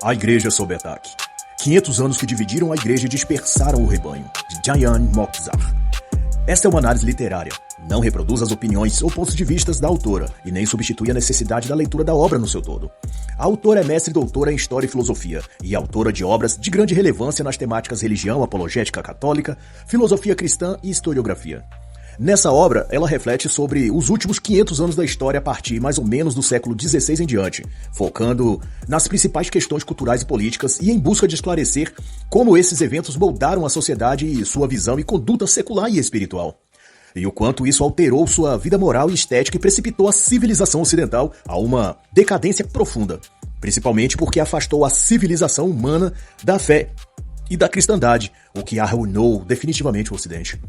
A igreja sob ataque. 500 anos que dividiram a igreja e dispersaram o rebanho, de Jan Moczar. Esta é uma análise literária. Não reproduz as opiniões ou pontos de vista da autora e nem substitui a necessidade da leitura da obra no seu todo. A autora é mestre e doutora em História e Filosofia e autora de obras de grande relevância nas temáticas religião, apologética católica, filosofia cristã e historiografia. Nessa obra, ela reflete sobre os últimos 500 anos da história a partir mais ou menos do século XVI em diante, focando nas principais questões culturais e políticas e em busca de esclarecer como esses eventos moldaram a sociedade e sua visão e conduta secular e espiritual. E o quanto isso alterou sua vida moral e estética e precipitou a civilização ocidental a uma decadência profunda, principalmente porque afastou a civilização humana da fé e da cristandade, o que arruinou definitivamente o Ocidente.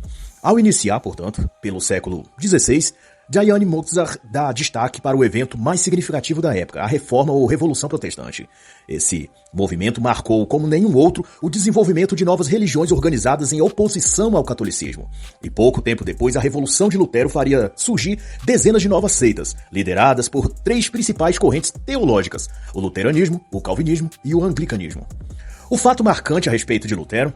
Ao iniciar, portanto, pelo século XVI, Jan Moczar dá destaque para o evento mais significativo da época, a Reforma ou Revolução Protestante. Esse movimento marcou, como nenhum outro, o desenvolvimento de novas religiões organizadas em oposição ao catolicismo. E pouco tempo depois, a Revolução de Lutero faria surgir dezenas de novas seitas, lideradas por três principais correntes teológicas: o luteranismo, o calvinismo e o anglicanismo. O fato marcante a respeito de Lutero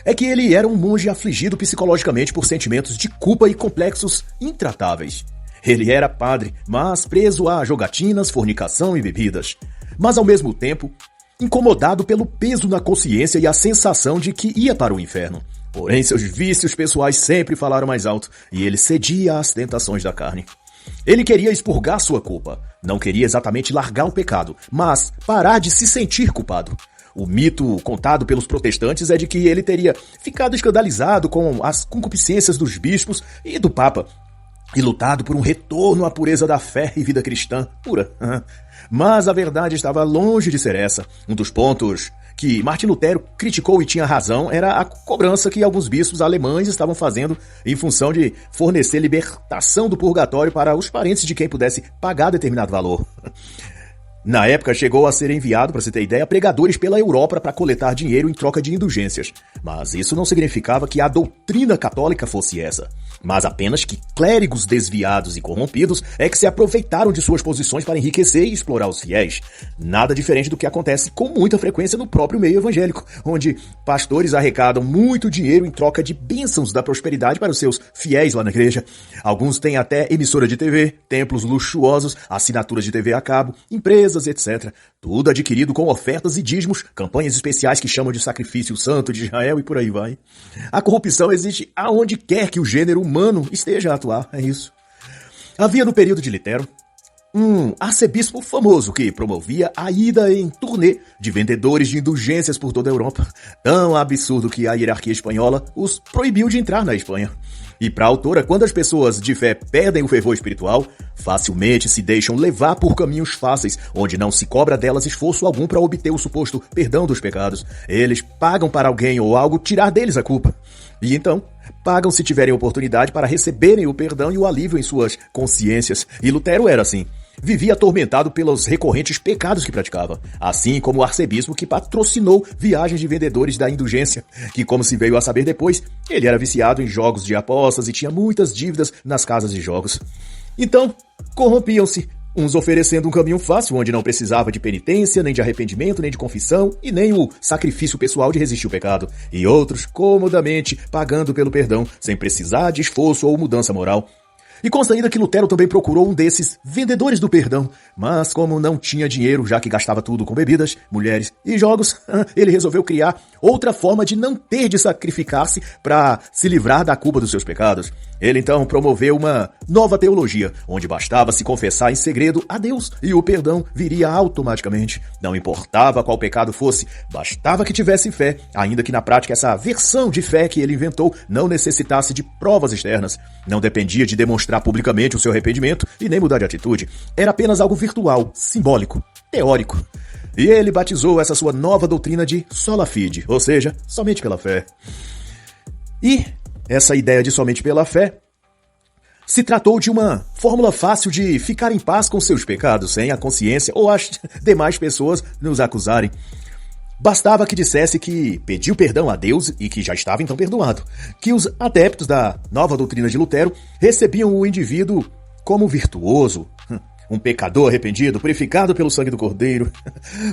é que ele era um monge afligido psicologicamente por sentimentos de culpa e complexos intratáveis. Ele era padre, mas preso a jogatinas, fornicação e bebidas. Mas ao mesmo tempo, incomodado pelo peso na consciência e a sensação de que ia para o inferno. Porém, seus vícios pessoais sempre falaram mais alto e ele cedia às tentações da carne. Ele queria expurgar sua culpa. Não queria exatamente largar o pecado, mas parar de se sentir culpado. O mito contado pelos protestantes é de que ele teria ficado escandalizado com as concupiscências dos bispos e do Papa e lutado por um retorno à pureza da fé e vida cristã pura. Mas a verdade estava longe de ser essa. Um dos pontos que Martim Lutero criticou e tinha razão era a cobrança que alguns bispos alemães estavam fazendo em função de fornecer libertação do purgatório para os parentes de quem pudesse pagar determinado valor. Na época, chegou a ser enviado, para você ter ideia, pregadores pela Europa para coletar dinheiro em troca de indulgências. Mas isso não significava que a doutrina católica fosse essa, mas apenas que clérigos desviados e corrompidos é que se aproveitaram de suas posições para enriquecer e explorar os fiéis. Nada diferente do que acontece com muita frequência no próprio meio evangélico, onde pastores arrecadam muito dinheiro em troca de bênçãos da prosperidade para os seus fiéis lá na igreja. Alguns têm até emissora de TV, templos luxuosos, assinaturas de TV a cabo, empresas, etc. Tudo adquirido com ofertas e dízimos, campanhas especiais que chamam de sacrifício santo de Israel e por aí vai. A corrupção existe aonde quer que o gênero humano esteja a atuar, é isso. Havia no período de Lutero um arcebispo famoso que promovia a ida em turnê de vendedores de indulgências por toda a Europa. Tão absurdo que a hierarquia espanhola os proibiu de entrar na Espanha. E para a autora, quando as pessoas de fé perdem o fervor espiritual, facilmente se deixam levar por caminhos fáceis, onde não se cobra delas esforço algum para obter o suposto perdão dos pecados. Eles pagam para alguém ou algo tirar deles a culpa. E então, pagam se tiverem oportunidade para receberem o perdão e o alívio em suas consciências. E Lutero era assim. Vivia atormentado pelos recorrentes pecados que praticava, assim como o arcebispo que patrocinou viagens de vendedores da indulgência, que, como se veio a saber depois, ele era viciado em jogos de apostas e tinha muitas dívidas nas casas de jogos. Então, corrompiam-se, uns oferecendo um caminho fácil, onde não precisava de penitência, nem de arrependimento, nem de confissão, e nem o sacrifício pessoal de resistir ao pecado, e outros comodamente pagando pelo perdão, sem precisar de esforço ou mudança moral. E consta ainda que Lutero também procurou um desses vendedores do perdão, mas como não tinha dinheiro, já que gastava tudo com bebidas, mulheres e jogos, ele resolveu criar outra forma de não ter de sacrificar-se para se livrar da culpa dos seus pecados. Ele então promoveu uma nova teologia, onde bastava se confessar em segredo a Deus e o perdão viria automaticamente. Não importava qual pecado fosse, bastava que tivesse fé, ainda que na prática essa versão de fé que ele inventou não necessitasse de provas externas. Não dependia de demonstrar publicamente o seu arrependimento e nem mudar de atitude. Era apenas algo virtual, simbólico, teórico. E ele batizou essa sua nova doutrina de sola fide, ou seja, somente pela fé. E essa ideia de somente pela fé se tratou de uma fórmula fácil de ficar em paz com seus pecados, sem a consciência ou as demais pessoas nos acusarem. Bastava que dissesse que pediu perdão a Deus e que já estava então perdoado. Que os adeptos da nova doutrina de Lutero recebiam o indivíduo como virtuoso, um pecador arrependido, purificado pelo sangue do Cordeiro,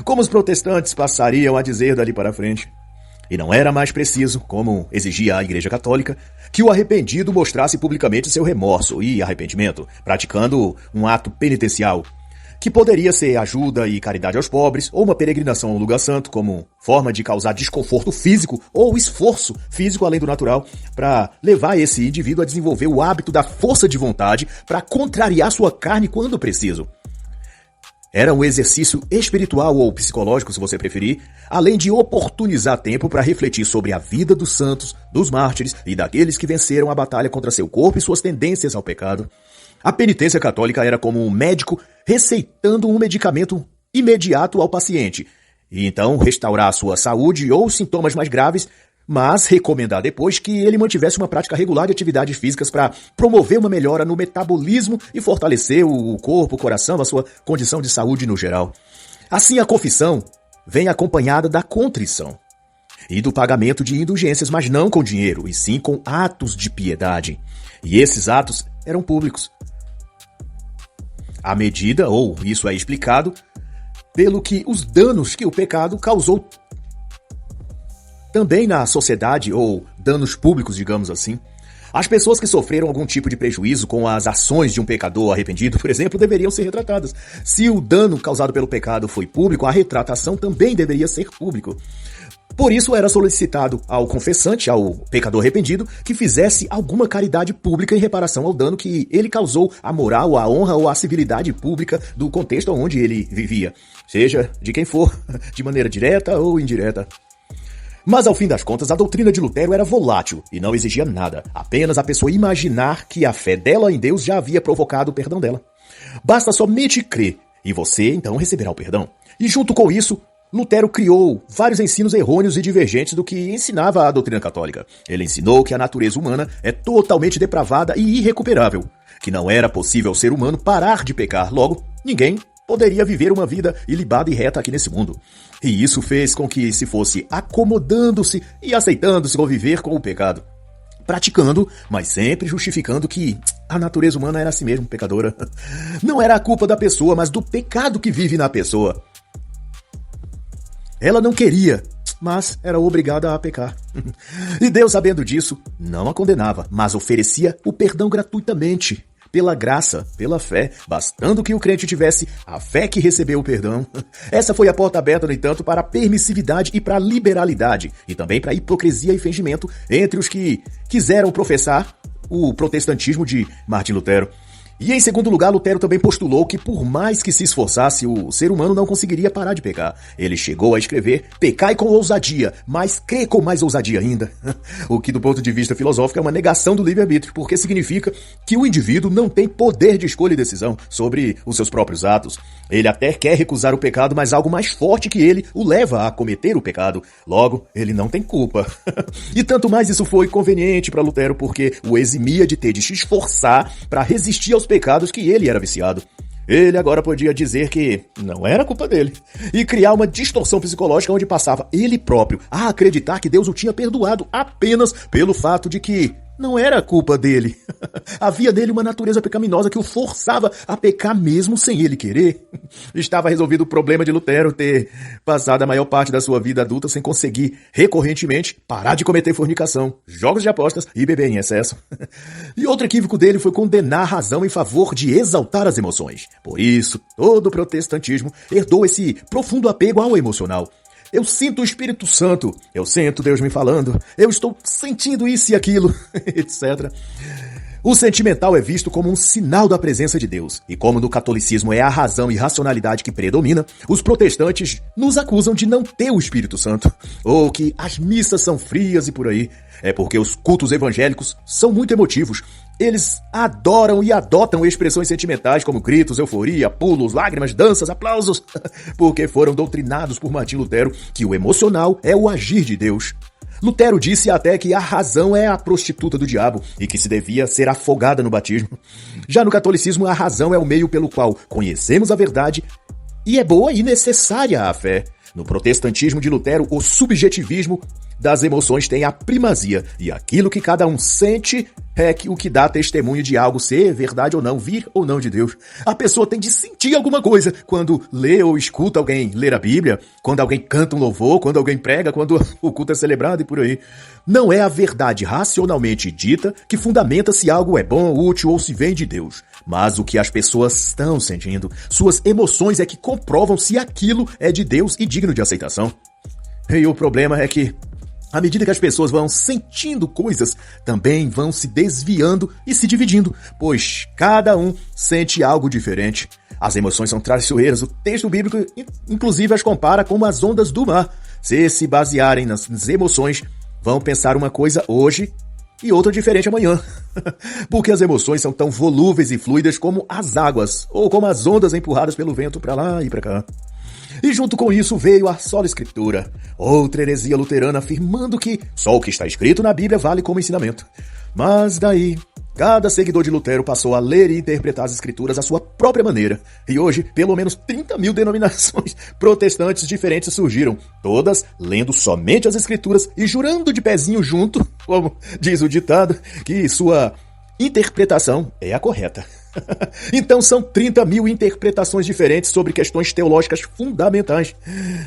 como os protestantes passariam a dizer dali para frente. E não era mais preciso, como exigia a Igreja Católica, que o arrependido mostrasse publicamente seu remorso e arrependimento, praticando um ato penitencial, que poderia ser ajuda e caridade aos pobres, ou uma peregrinação ao lugar santo, como forma de causar desconforto físico ou esforço físico além do natural, para levar esse indivíduo a desenvolver o hábito da força de vontade para contrariar sua carne quando preciso. Era um exercício espiritual ou psicológico, se você preferir, além de oportunizar tempo para refletir sobre a vida dos santos, dos mártires e daqueles que venceram a batalha contra seu corpo e suas tendências ao pecado. A penitência católica era como um médico receitando um medicamento imediato ao paciente, e então restaurar a sua saúde ou sintomas mais graves, mas recomendar depois que ele mantivesse uma prática regular de atividades físicas para promover uma melhora no metabolismo e fortalecer o corpo, o coração, a sua condição de saúde no geral. Assim, a confissão vem acompanhada da contrição e do pagamento de indulgências, mas não com dinheiro, e sim com atos de piedade. E esses atos eram públicos. À medida, ou isso é explicado, pelo que os danos que o pecado causou também na sociedade, ou danos públicos, digamos assim. As pessoas que sofreram algum tipo de prejuízo com as ações de um pecador arrependido, por exemplo, deveriam ser retratadas. Se o dano causado pelo pecado foi público, a retratação também deveria ser público. Por isso era solicitado ao confessante, ao pecador arrependido, que fizesse alguma caridade pública em reparação ao dano que ele causou à moral, à honra ou à civilidade pública do contexto onde ele vivia, seja de quem for, de maneira direta ou indireta. Mas, ao fim das contas, a doutrina de Lutero era volátil e não exigia nada, apenas a pessoa imaginar que a fé dela em Deus já havia provocado o perdão dela. Basta somente crer, e você, então, receberá o perdão. E, junto com isso, Lutero criou vários ensinos errôneos e divergentes do que ensinava a doutrina católica. Ele ensinou que a natureza humana é totalmente depravada e irrecuperável, que não era possível ao ser humano parar de pecar, logo, ninguém poderia viver uma vida ilibada e reta aqui nesse mundo. E isso fez com que se fosse acomodando-se e aceitando-se conviver com o pecado, praticando, mas sempre justificando que a natureza humana era assim mesmo, pecadora. Não era a culpa da pessoa, mas do pecado que vive na pessoa. Ela não queria, mas era obrigada a pecar. E Deus, sabendo disso, não a condenava, mas oferecia o perdão gratuitamente, pela graça, pela fé, bastando que o crente tivesse a fé que recebeu o perdão. Essa foi a porta aberta, no entanto, para a permissividade e para a liberalidade, e também para a hipocrisia e fingimento entre os que quiseram professar o protestantismo de Martim Lutero. E em segundo lugar, Lutero também postulou que por mais que se esforçasse, o ser humano não conseguiria parar de pecar. Ele chegou a escrever: pecai com ousadia, mas crê com mais ousadia ainda. O que do ponto de vista filosófico é uma negação do livre-arbítrio, porque significa que o indivíduo não tem poder de escolha e decisão sobre os seus próprios atos. Ele até quer recusar o pecado, mas algo mais forte que ele o leva a cometer o pecado. Logo, ele não tem culpa. E tanto mais isso foi conveniente para Lutero, porque o eximia de ter de se esforçar para resistir aos pecados que ele era viciado. Ele agora podia dizer que não era culpa dele e criar uma distorção psicológica onde passava ele próprio a acreditar que Deus o tinha perdoado apenas pelo fato de que não era culpa dele. Havia nele uma natureza pecaminosa que o forçava a pecar mesmo sem ele querer. Estava resolvido o problema de Lutero ter passado a maior parte da sua vida adulta sem conseguir recorrentemente parar de cometer fornicação, jogos de apostas e beber em excesso. E outro equívoco dele foi condenar a razão em favor de exaltar as emoções. Por isso, todo o protestantismo herdou esse profundo apego ao emocional. Eu sinto o Espírito Santo, eu sinto Deus me falando, eu estou sentindo isso e aquilo, etc. O sentimental é visto como um sinal da presença de Deus, e como no catolicismo é a razão e racionalidade que predomina, os protestantes nos acusam de não ter o Espírito Santo, ou que as missas são frias e por aí. É porque os cultos evangélicos são muito emotivos. Eles adoram e adotam expressões sentimentais como gritos, euforia, pulos, lágrimas, danças, aplausos, porque foram doutrinados por Martim Lutero que o emocional é o agir de Deus. Lutero disse até que a razão é a prostituta do diabo e que se devia ser afogada no batismo. Já no catolicismo, a razão é o meio pelo qual conhecemos a verdade e é boa e necessária a fé. No protestantismo de Lutero, o subjetivismo das emoções tem a primazia, e aquilo que cada um sente é o que dá testemunho de algo ser verdade ou não, vir ou não de Deus. A pessoa tem de sentir alguma coisa quando lê ou escuta alguém ler a Bíblia, quando alguém canta um louvor, quando alguém prega, quando o culto é celebrado e por aí. Não é a verdade racionalmente dita que fundamenta se algo é bom, útil ou se vem de Deus, mas o que as pessoas estão sentindo. Suas emoções é que comprovam se aquilo é de Deus e digno de aceitação. E o problema é que, à medida que as pessoas vão sentindo coisas, também vão se desviando e se dividindo, pois cada um sente algo diferente. As emoções são traiçoeiras. O texto bíblico, inclusive, as compara como as ondas do mar. Se basearem nas emoções, vão pensar uma coisa hoje e outra diferente amanhã. Porque as emoções são tão volúveis e fluidas como as águas, ou como as ondas empurradas pelo vento para lá e para cá. E junto com isso veio a sola escritura, outra heresia luterana afirmando que só o que está escrito na Bíblia vale como ensinamento. Mas daí, cada seguidor de Lutero passou a ler e interpretar as escrituras à sua própria maneira. E hoje, pelo menos 30 mil denominações protestantes diferentes surgiram, todas lendo somente as escrituras e jurando de pezinho junto, como diz o ditado, que sua interpretação é a correta. Então são 30 mil interpretações diferentes sobre questões teológicas fundamentais.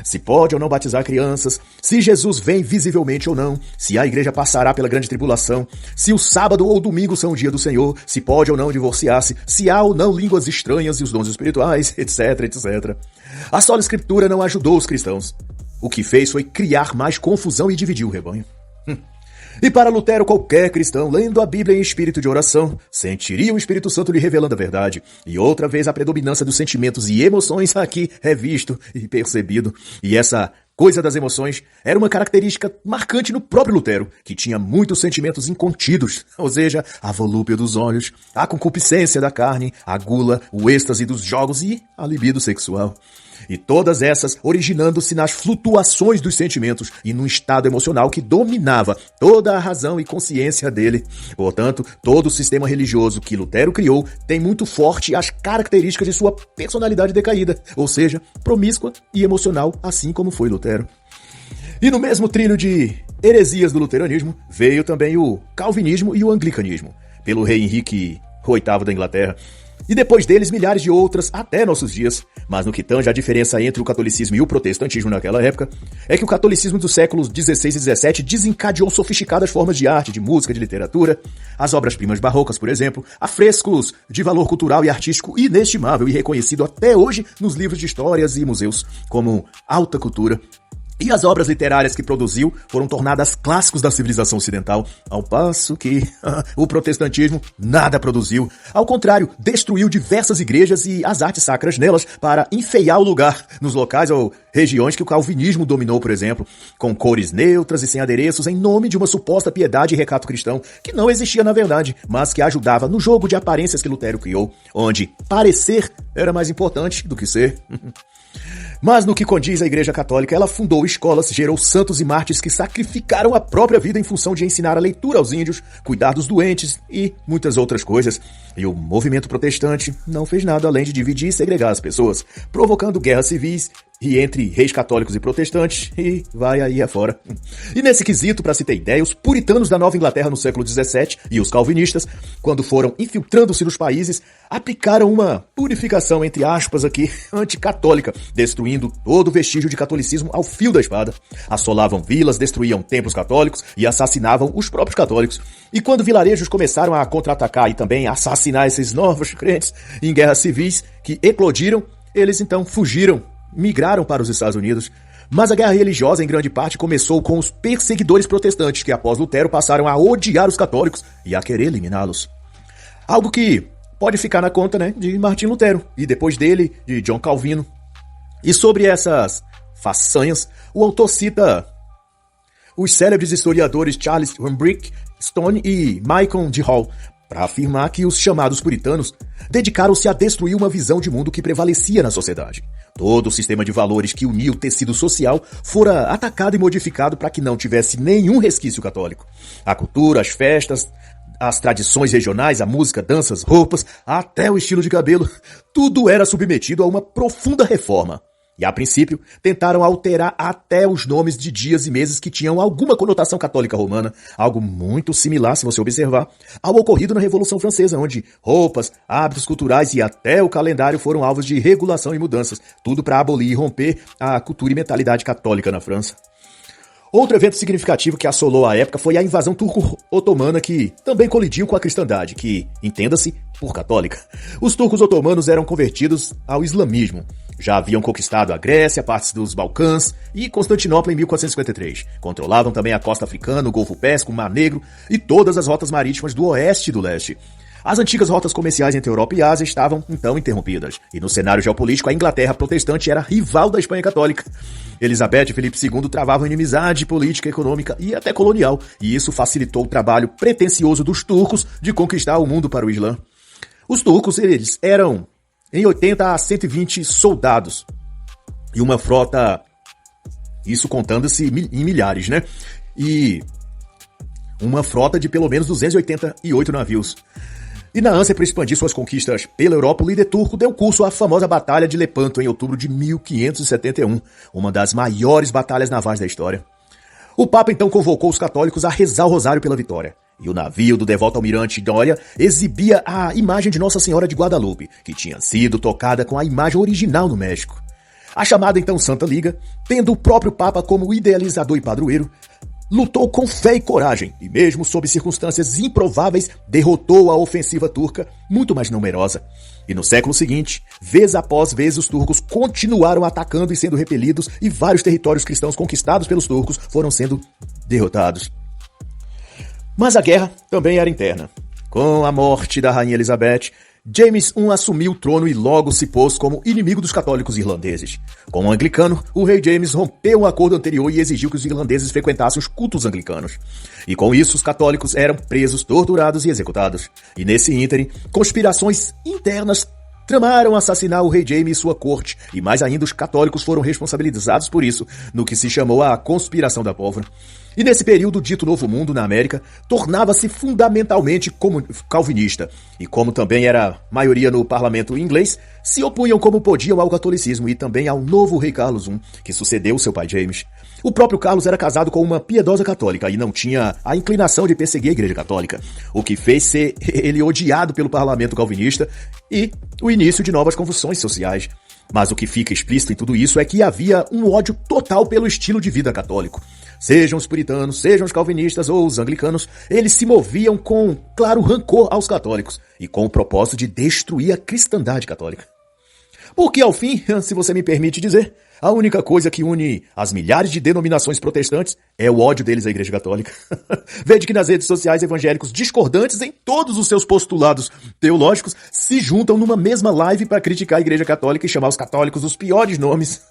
Se pode ou não batizar crianças, se Jesus vem visivelmente ou não, se a igreja passará pela grande tribulação, se o sábado ou domingo são o dia do Senhor, se pode ou não divorciar-se, se há ou não línguas estranhas e os dons espirituais, etc, etc. A sola escritura não ajudou os cristãos. O que fez foi criar mais confusão e dividir o rebanho. E para Lutero, qualquer cristão, lendo a Bíblia em espírito de oração, sentiria o Espírito Santo lhe revelando a verdade. E outra vez a predominância dos sentimentos e emoções aqui é visto e percebido. E essa coisa das emoções era uma característica marcante no próprio Lutero, que tinha muitos sentimentos incontidos, ou seja, a volúpia dos olhos, a concupiscência da carne, a gula, o êxtase dos jogos e a libido sexual. E todas essas originando-se nas flutuações dos sentimentos e num estado emocional que dominava toda a razão e consciência dele. Portanto, todo o sistema religioso que Lutero criou tem muito forte as características de sua personalidade decaída, ou seja, promíscua e emocional, assim como foi Lutero. E no mesmo trilho de heresias do luteranismo veio também o calvinismo e o anglicanismo, pelo rei Henrique VIII da Inglaterra. E depois deles, milhares de outras até nossos dias. Mas no que tange a diferença entre o catolicismo e o protestantismo naquela época, é que o catolicismo dos séculos XVI e XVII desencadeou sofisticadas formas de arte, de música, de literatura, as obras-primas barrocas, por exemplo, afrescos de valor cultural e artístico inestimável e reconhecido até hoje nos livros de histórias e museus, como alta cultura. E as obras literárias que produziu foram tornadas clássicos da civilização ocidental, ao passo que o protestantismo nada produziu. Ao contrário, destruiu diversas igrejas e as artes sacras nelas para enfeiar o lugar nos locais ou regiões que o calvinismo dominou, por exemplo, com cores neutras e sem adereços em nome de uma suposta piedade e recato cristão, que não existia na verdade, mas que ajudava no jogo de aparências que Lutero criou, onde parecer era mais importante do que ser. Mas no que condiz a Igreja Católica, ela fundou escolas, gerou santos e mártires que sacrificaram a própria vida em função de ensinar a leitura aos índios, cuidar dos doentes e muitas outras coisas. E o movimento protestante não fez nada além de dividir e segregar as pessoas, provocando guerras civis e entre reis católicos e protestantes, e vai aí afora. E nesse quesito, para se ter ideia, os puritanos da Nova Inglaterra no século XVII e os calvinistas, quando foram infiltrando-se nos países, aplicaram uma purificação, entre aspas aqui, anticatólica, destruindo todo vestígio de catolicismo ao fio da espada. Assolavam vilas, destruíam templos católicos e assassinavam os próprios católicos. E quando vilarejos começaram a contra-atacar e também a assassinar esses novos crentes em guerras civis que eclodiram, eles então fugiram, migraram para os Estados Unidos. Mas a guerra religiosa, em grande parte, começou com os perseguidores protestantes, que após Lutero passaram a odiar os católicos e a querer eliminá-los. Algo que pode ficar na conta, de Martim Lutero, e depois dele, de John Calvino. E sobre essas façanhas, o autor cita os célebres historiadores Charles Rambrick Stone e Michael D. Hall, para afirmar que os chamados puritanos dedicaram-se a destruir uma visão de mundo que prevalecia na sociedade. Todo o sistema de valores que unia o tecido social fora atacado e modificado para que não tivesse nenhum resquício católico. A cultura, as festas, as tradições regionais, a música, danças, roupas, até o estilo de cabelo, tudo era submetido a uma profunda reforma. E, a princípio, tentaram alterar até os nomes de dias e meses que tinham alguma conotação católica romana, algo muito similar, se você observar, ao ocorrido na Revolução Francesa, onde roupas, hábitos culturais e até o calendário foram alvos de regulação e mudanças, tudo para abolir e romper a cultura e mentalidade católica na França. Outro evento significativo que assolou a época foi a invasão turco-otomana, que também colidiu com a cristandade, que, entenda-se, por católica. Os turcos otomanos eram convertidos ao islamismo. Já haviam conquistado a Grécia, partes dos Balcãs e Constantinopla em 1453. Controlavam também a costa africana, o Golfo Pérsico, o Mar Negro e todas as rotas marítimas do oeste e do leste. As antigas rotas comerciais entre Europa e Ásia estavam, então, interrompidas. E no cenário geopolítico, a Inglaterra protestante era rival da Espanha católica. Elizabeth e Felipe II travavam inimizade política, econômica e até colonial, e isso facilitou o trabalho pretensioso dos turcos de conquistar o mundo para o Islã. Os turcos, eles eram em 80 a 120 soldados e uma frota, isso contando-se em milhares, né? E uma frota de pelo menos 288 navios. E na ânsia por expandir suas conquistas pela Europa, o líder turco deu curso à famosa Batalha de Lepanto em outubro de 1571, uma das maiores batalhas navais da história. O Papa então convocou os católicos a rezar o rosário pela vitória. E o navio do devoto almirante Dória exibia a imagem de Nossa Senhora de Guadalupe, que tinha sido tocada com a imagem original no México. A chamada então Santa Liga, tendo o próprio Papa como idealizador e padroeiro, lutou com fé e coragem, e mesmo sob circunstâncias improváveis, derrotou a ofensiva turca, muito mais numerosa. E no século seguinte, vez após vez, os turcos continuaram atacando e sendo repelidos, e vários territórios cristãos conquistados pelos turcos foram sendo derrotados. Mas a guerra também era interna. Com a morte da rainha Elizabeth, James I assumiu o trono e logo se pôs como inimigo dos católicos irlandeses. Como anglicano, o rei James rompeu um acordo anterior e exigiu que os irlandeses frequentassem os cultos anglicanos. E com isso, os católicos eram presos, torturados e executados. E nesse ínterim, conspirações internas tramaram assassinar o rei Jaime e sua corte, e mais ainda os católicos foram responsabilizados por isso, no que se chamou a Conspiração da Pólvora. E nesse período, o dito Novo Mundo na América tornava-se fundamentalmente calvinista, e como também era maioria no parlamento inglês, se opunham como podiam ao catolicismo e também ao novo rei Carlos I, que sucedeu seu pai James. O próprio Carlos era casado com uma piedosa católica e não tinha a inclinação de perseguir a Igreja Católica, o que fez ser ele odiado pelo parlamento calvinista e o início de novas convulsões sociais. Mas o que fica explícito em tudo isso é que havia um ódio total pelo estilo de vida católico. Sejam os puritanos, sejam os calvinistas ou os anglicanos, eles se moviam com claro rancor aos católicos e com o propósito de destruir a cristandade católica. Porque, ao fim, se você me permite dizer, a única coisa que une as milhares de denominações protestantes é o ódio deles à Igreja Católica. Veja que nas redes sociais evangélicos discordantes em todos os seus postulados teológicos se juntam numa mesma live para criticar a Igreja Católica e chamar os católicos dos piores nomes,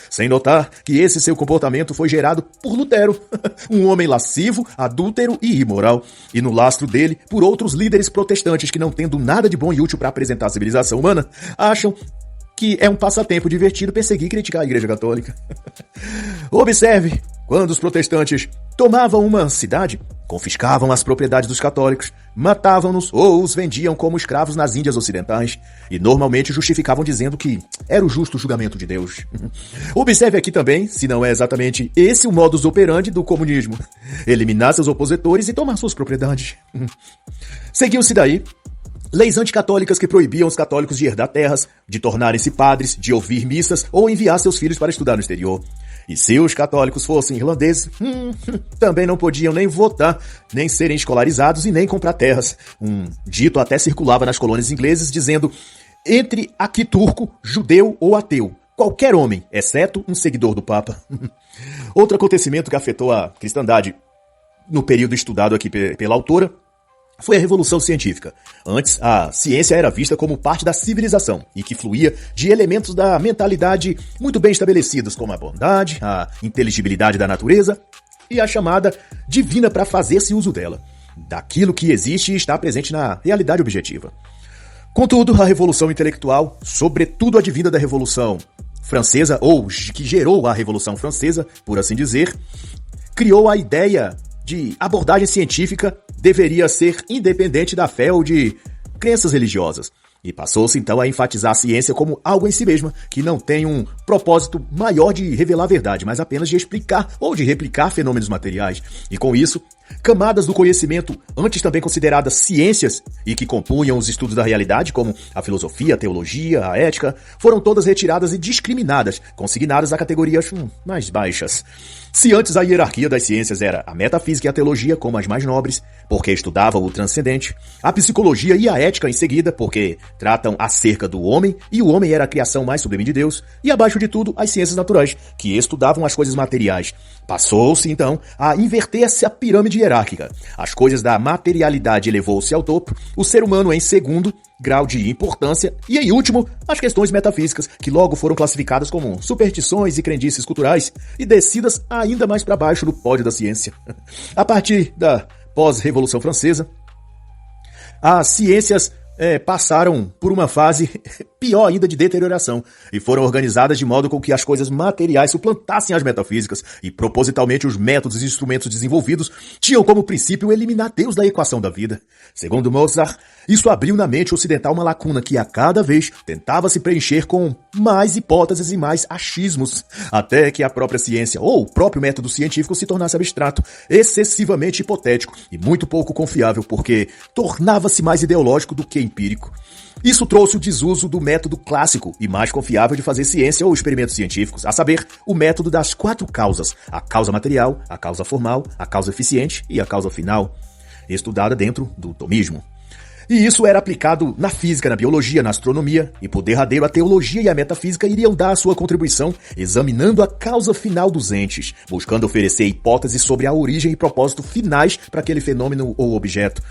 sem notar que esse seu comportamento foi gerado por Lutero, um homem lascivo, adúltero e imoral, e no lastro dele por outros líderes protestantes que, não tendo nada de bom e útil para apresentar a civilização humana, acham que é um passatempo divertido perseguir e criticar a Igreja Católica. Observe, quando os protestantes tomavam uma cidade, confiscavam as propriedades dos católicos, matavam-nos ou os vendiam como escravos nas Índias Ocidentais, e normalmente justificavam dizendo que era o justo julgamento de Deus. Observe aqui também, se não é exatamente esse o modus operandi do comunismo: eliminar seus opositores e tomar suas propriedades. Seguiu-se daí leis anticatólicas que proibiam os católicos de herdar terras, de tornarem-se padres, de ouvir missas ou enviar seus filhos para estudar no exterior. E se os católicos fossem irlandeses, também não podiam nem votar, nem serem escolarizados e nem comprar terras. Um dito até circulava nas colônias inglesas dizendo: entre aqui turco, judeu ou ateu, qualquer homem, exceto um seguidor do Papa. Outro acontecimento que afetou a cristandade no período estudado aqui pela autora foi a Revolução Científica. Antes, a ciência era vista como parte da civilização e que fluía de elementos da mentalidade muito bem estabelecidos, como a bondade, a inteligibilidade da natureza e a chamada divina para fazer-se uso dela, daquilo que existe e está presente na realidade objetiva. Contudo, a Revolução Intelectual, sobretudo advinda da Revolução Francesa, ou que gerou a Revolução Francesa, por assim dizer, criou a ideia de abordagem científica deveria ser independente da fé ou de crenças religiosas. E passou-se então a enfatizar a ciência como algo em si mesma, que não tem um propósito maior de revelar a verdade, mas apenas de explicar ou de replicar fenômenos materiais. E com isso, camadas do conhecimento, antes também consideradas ciências e que compunham os estudos da realidade, como a filosofia, a teologia, a ética, foram todas retiradas e discriminadas, consignadas a categorias mais baixas. Se antes a hierarquia das ciências era a metafísica e a teologia como as mais nobres, porque estudavam o transcendente, a psicologia e a ética em seguida, porque tratam acerca do homem, e o homem era a criação mais sublime de Deus, e abaixo de tudo as ciências naturais, que estudavam as coisas materiais. Passou-se então a inverter essa pirâmide hierárquica. As coisas da materialidade elevou-se ao topo, o ser humano em segundo grau de importância, e em último, as questões metafísicas, que logo foram classificadas como superstições e crendices culturais, e descidas ainda mais para baixo no pódio da ciência. A partir da pós-Revolução Francesa, as ciências passaram por uma fase pior ainda de deterioração e foram organizadas de modo com que as coisas materiais suplantassem as metafísicas e propositalmente os métodos e instrumentos desenvolvidos tinham como princípio eliminar Deus da equação da vida. Segundo Mozart, isso abriu na mente ocidental uma lacuna que a cada vez tentava se preencher com mais hipóteses e mais achismos, até que a própria ciência ou o próprio método científico se tornasse abstrato, excessivamente hipotético e muito pouco confiável, porque tornava-se mais ideológico do que empírico. Isso trouxe o desuso do método clássico e mais confiável de fazer ciência ou experimentos científicos, a saber, o método das 4 causas: a causa material, a causa formal, a causa eficiente e a causa final, estudada dentro do tomismo. E isso era aplicado na física, na biologia, na astronomia, e por derradeiro a teologia e a metafísica iriam dar a sua contribuição examinando a causa final dos entes, buscando oferecer hipóteses sobre a origem e propósito finais para aquele fenômeno ou objeto.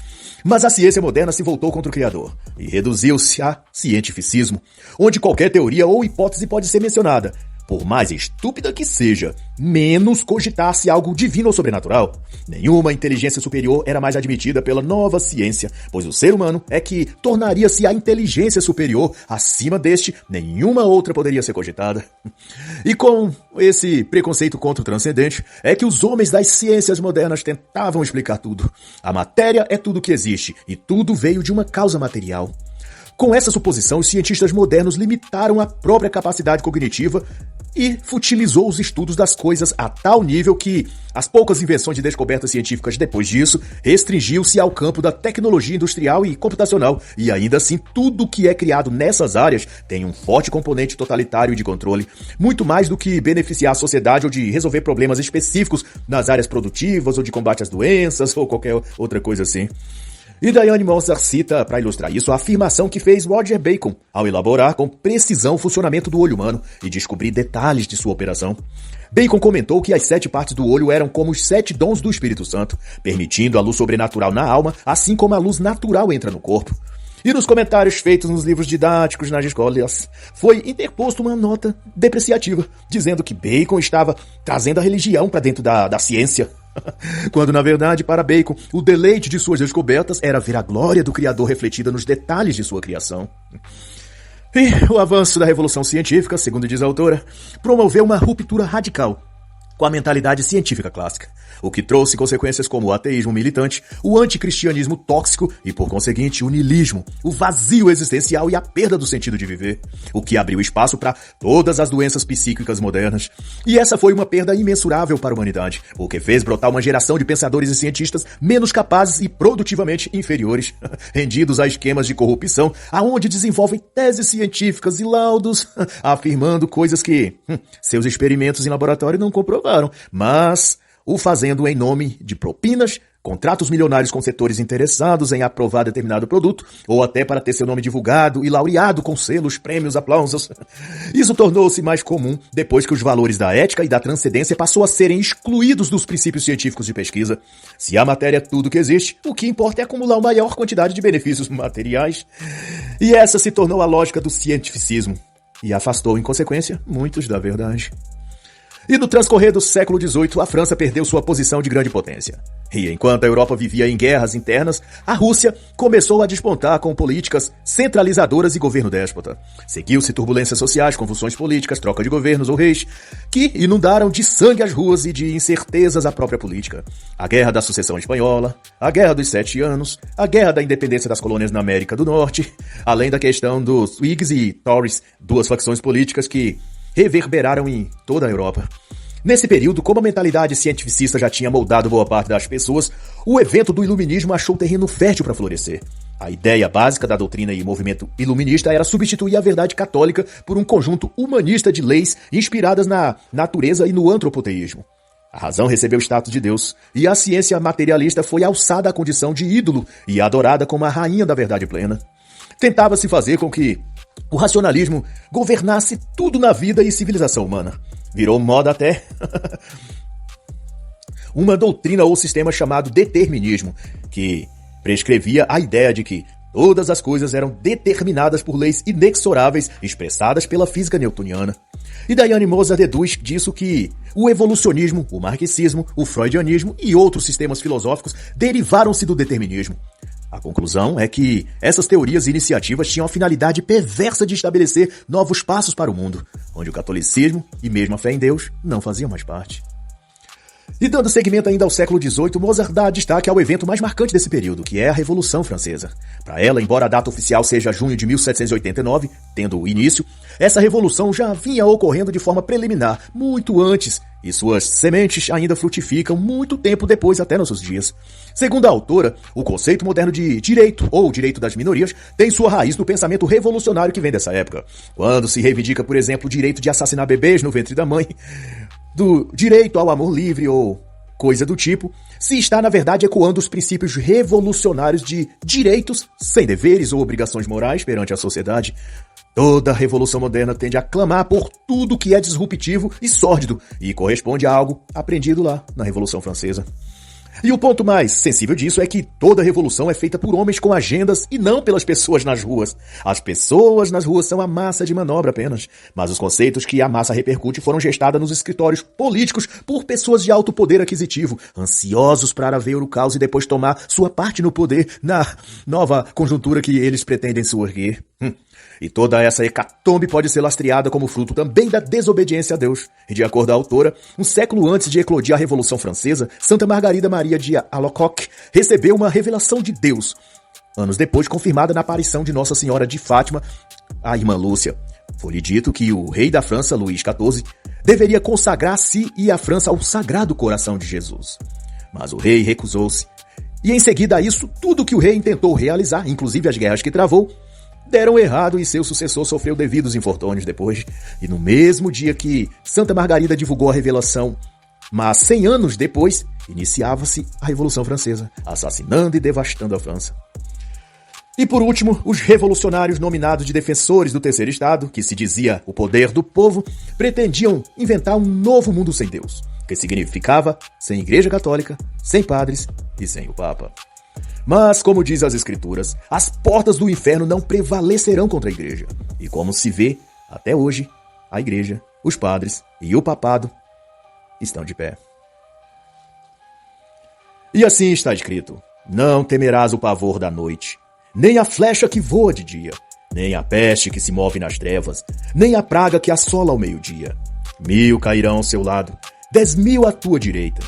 Mas a ciência moderna se voltou contra o Criador e reduziu-se a cientificismo, onde qualquer teoria ou hipótese pode ser mencionada, por mais estúpida que seja, menos cogitar-se algo divino ou sobrenatural. Nenhuma inteligência superior era mais admitida pela nova ciência, pois o ser humano é que tornaria-se a inteligência superior. Acima deste, nenhuma outra poderia ser cogitada. E com esse preconceito contra o transcendente, é que os homens das ciências modernas tentavam explicar tudo. A matéria é tudo que existe, e tudo veio de uma causa material. Com essa suposição, os cientistas modernos limitaram a própria capacidade cognitiva e futilizou os estudos das coisas a tal nível que as poucas invenções e descobertas científicas depois disso restringiu-se ao campo da tecnologia industrial e computacional, e ainda assim tudo que é criado nessas áreas tem um forte componente totalitário e de controle, muito mais do que beneficiar a sociedade ou de resolver problemas específicos nas áreas produtivas ou de combate às doenças ou qualquer outra coisa assim. E Diane Mozart cita, para ilustrar isso, a afirmação que fez Roger Bacon ao elaborar com precisão o funcionamento do olho humano e descobrir detalhes de sua operação. Bacon comentou que as 7 partes do olho eram como os 7 dons do Espírito Santo, permitindo a luz sobrenatural na alma, assim como a luz natural entra no corpo. E nos comentários feitos nos livros didáticos nas escolas, foi interposto uma nota depreciativa, dizendo que Bacon estava trazendo a religião para dentro da ciência. Quando, na verdade, para Bacon, o deleite de suas descobertas era ver a glória do Criador refletida nos detalhes de sua criação. E o avanço da revolução científica, segundo diz a autora, promoveu uma ruptura radical com a mentalidade científica clássica, o que trouxe consequências como o ateísmo militante, o anticristianismo tóxico e, por conseguinte, o niilismo, o vazio existencial e a perda do sentido de viver, o que abriu espaço para todas as doenças psíquicas modernas. E essa foi uma perda imensurável para a humanidade, o que fez brotar uma geração de pensadores e cientistas menos capazes e produtivamente inferiores, rendidos a esquemas de corrupção, aonde desenvolvem teses científicas e laudos, afirmando coisas que seus experimentos em laboratório não comprovaram, mas o fazendo em nome de propinas, contratos milionários com setores interessados em aprovar determinado produto, ou até para ter seu nome divulgado e laureado com selos, prêmios, aplausos. Isso tornou-se mais comum depois que os valores da ética e da transcendência passou a serem excluídos dos princípios científicos de pesquisa. Se a matéria é tudo que existe, o que importa é acumular uma maior quantidade de benefícios materiais. E essa se tornou a lógica do cientificismo, e afastou, em consequência, muitos da verdade. E no transcorrer do século XVIII, a França perdeu sua posição de grande potência. E enquanto a Europa vivia em guerras internas, a Rússia começou a despontar com políticas centralizadoras e governo déspota. Seguiu-se turbulências sociais, convulsões políticas, troca de governos ou reis, que inundaram de sangue as ruas e de incertezas a própria política. A Guerra da Sucessão Espanhola, a Guerra dos 7 Anos, a Guerra da Independência das Colônias na América do Norte, além da questão dos Whigs e Tories, duas facções políticas que reverberaram em toda a Europa. Nesse período, como a mentalidade cientificista já tinha moldado boa parte das pessoas, o evento do iluminismo achou terreno fértil para florescer. A ideia básica da doutrina e movimento iluminista era substituir a verdade católica por um conjunto humanista de leis inspiradas na natureza e no antropoteísmo. A razão recebeu o status de Deus, e a ciência materialista foi alçada à condição de ídolo e adorada como a rainha da verdade plena. Tentava-se fazer com que o racionalismo governasse tudo na vida e civilização humana. Virou moda até uma doutrina ou sistema chamado determinismo, que prescrevia a ideia de que todas as coisas eram determinadas por leis inexoráveis expressadas pela física newtoniana. E Diane Moser deduz disso que o evolucionismo, o marxismo, o freudianismo e outros sistemas filosóficos derivaram-se do determinismo. A conclusão é que essas teorias e iniciativas tinham a finalidade perversa de estabelecer novos passos para o mundo, onde o catolicismo e mesmo a fé em Deus não faziam mais parte. E dando seguimento ainda ao século XVIII, Mozart dá destaque ao evento mais marcante desse período, que é a Revolução Francesa. Para ela, embora a data oficial seja junho de 1789, tendo início, essa revolução já vinha ocorrendo de forma preliminar, muito antes, e suas sementes ainda frutificam muito tempo depois, até nossos dias. Segundo a autora, o conceito moderno de direito, ou direito das minorias, tem sua raiz no pensamento revolucionário que vem dessa época, quando se reivindica, por exemplo, o direito de assassinar bebês no ventre da mãe, do direito ao amor livre ou coisa do tipo, se está, na verdade, ecoando os princípios revolucionários de direitos sem deveres ou obrigações morais perante a sociedade. Toda revolução moderna tende a clamar por tudo que é disruptivo e sórdido e corresponde a algo aprendido lá na Revolução Francesa. E o ponto mais sensível disso é que toda revolução é feita por homens com agendas e não pelas pessoas nas ruas. As pessoas nas ruas são a massa de manobra apenas, mas os conceitos que a massa repercute foram gestados nos escritórios políticos por pessoas de alto poder aquisitivo, ansiosos para ver o caos e depois tomar sua parte no poder na nova conjuntura que eles pretendem surgir. E toda essa hecatombe pode ser lastreada como fruto também da desobediência a Deus. E de acordo à autora, um século antes de eclodir a Revolução Francesa, Santa Margarida Maria de Alacoque recebeu uma revelação de Deus, anos depois confirmada na aparição de Nossa Senhora de Fátima, a irmã Lúcia. Foi-lhe dito que o rei da França, Luís XIV, deveria consagrar a si e a França ao Sagrado Coração de Jesus. Mas o rei recusou-se. E em seguida a isso, tudo que o rei tentou realizar, inclusive as guerras que travou, deram errado e seu sucessor sofreu devidos infortúnios depois. E no mesmo dia que Santa Margarida divulgou a revelação, mas 100 anos depois, iniciava-se a Revolução Francesa, assassinando e devastando a França. E por último, os revolucionários nominados de defensores do terceiro estado, que se dizia o poder do povo, pretendiam inventar um novo mundo sem Deus, que significava sem Igreja Católica, sem padres e sem o Papa. Mas, como diz as Escrituras, as portas do inferno não prevalecerão contra a Igreja. E como se vê, até hoje, a Igreja, os padres e o papado estão de pé. E assim está escrito: não temerás o pavor da noite, nem a flecha que voa de dia, nem a peste que se move nas trevas, nem a praga que assola ao meio-dia. 1000 cairão ao seu lado, 10.000 à tua direita,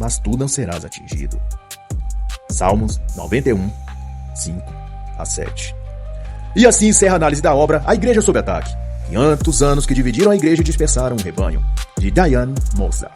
mas tu não serás atingido. Salmos 91, 5-7. E assim encerra a análise da obra A Igreja sob Ataque. 500 anos que dividiram a igreja e dispersaram o rebanho, de Diane Moser.